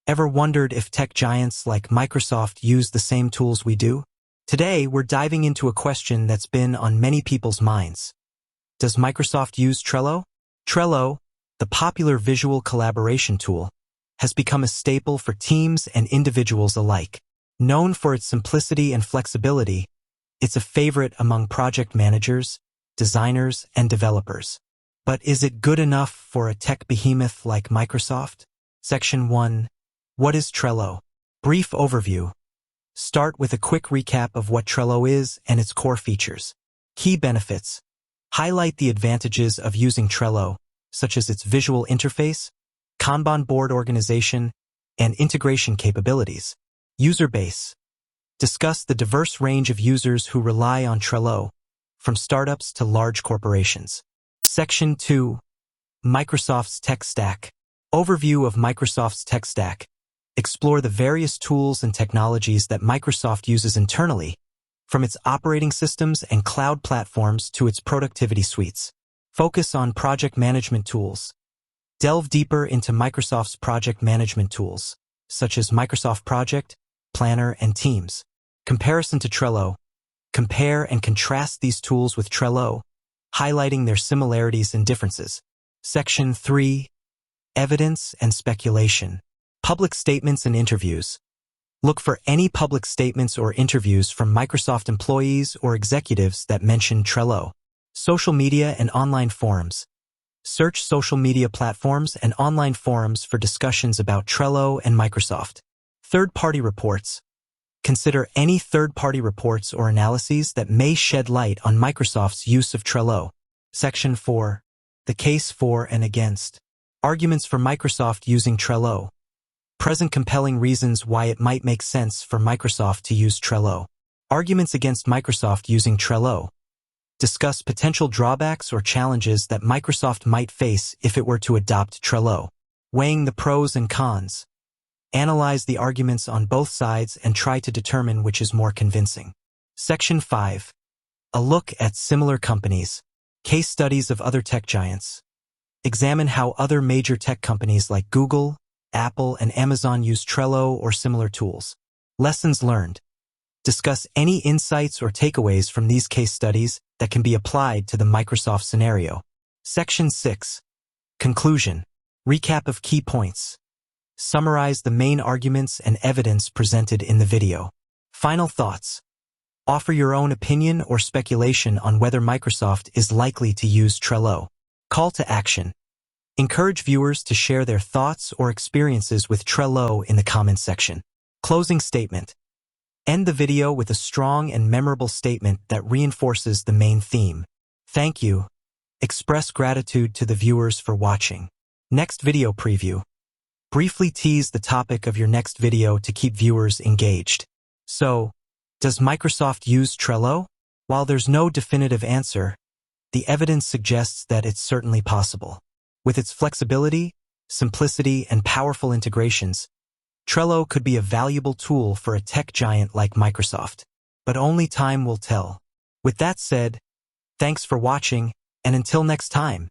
Ever wondered if tech giants like Microsoft use the same tools we do? Today, we're diving into a question that's been on many people's minds. Does Microsoft use Trello? Trello, the popular visual collaboration tool, has become a staple for teams and individuals alike. Known for its simplicity and flexibility, it's a favorite among project managers, designers, and developers. But is it good enough for a tech behemoth like Microsoft? Section 1. What is Trello? Brief overview. Start with a quick recap of what Trello is and its core features. Key benefits. Highlight the advantages of using Trello, such as its visual interface, Kanban board organization, and integration capabilities. User base. Discuss the diverse range of users who rely on Trello, from startups to large corporations. Section 2. Microsoft's tech stack. Overview of Microsoft's tech stack. Explore the various tools and technologies that Microsoft uses internally, from its operating systems and cloud platforms to its productivity suites. Focus on project management tools. Delve deeper into Microsoft's project management tools, such as Microsoft Project, Planner, and Teams. Comparison to Trello. Compare and contrast these tools with Trello, highlighting their similarities and differences. Section 3. Evidence and speculation. Public statements and interviews. Look for any public statements or interviews from Microsoft employees or executives that mention Trello. Social media and online forums. Search social media platforms and online forums for discussions about Trello and Microsoft. Third-party reports. Consider any third-party reports or analyses that may shed light on Microsoft's use of Trello. Section 4. The case for and against. Arguments for Microsoft using Trello. Present compelling reasons why it might make sense for Microsoft to use Trello. Arguments against Microsoft using Trello. Discuss potential drawbacks or challenges that Microsoft might face if it were to adopt Trello. Weighing the pros and cons. Analyze the arguments on both sides and try to determine which is more convincing. Section 5. A look at similar companies. Case studies of other tech giants. Examine how other major tech companies like Google, Apple, and Amazon use Trello or similar tools. Lessons learned. Discuss any insights or takeaways from these case studies that can be applied to the Microsoft scenario. Section 6. Conclusion. Recap of key points. Summarize the main arguments and evidence presented in the video. Final thoughts. Offer your own opinion or speculation on whether Microsoft is likely to use Trello. Call to action. Encourage viewers to share their thoughts or experiences with Trello in the comments section. Closing statement. End the video with a strong and memorable statement that reinforces the main theme. Thank you. Express gratitude to the viewers for watching. Next video preview. Briefly tease the topic of your next video to keep viewers engaged. So, does Microsoft use Trello? While there's no definitive answer, the evidence suggests that it's certainly possible. With its flexibility, simplicity, and powerful integrations, Trello could be a valuable tool for a tech giant like Microsoft. But only time will tell. With that said, thanks for watching, and until next time.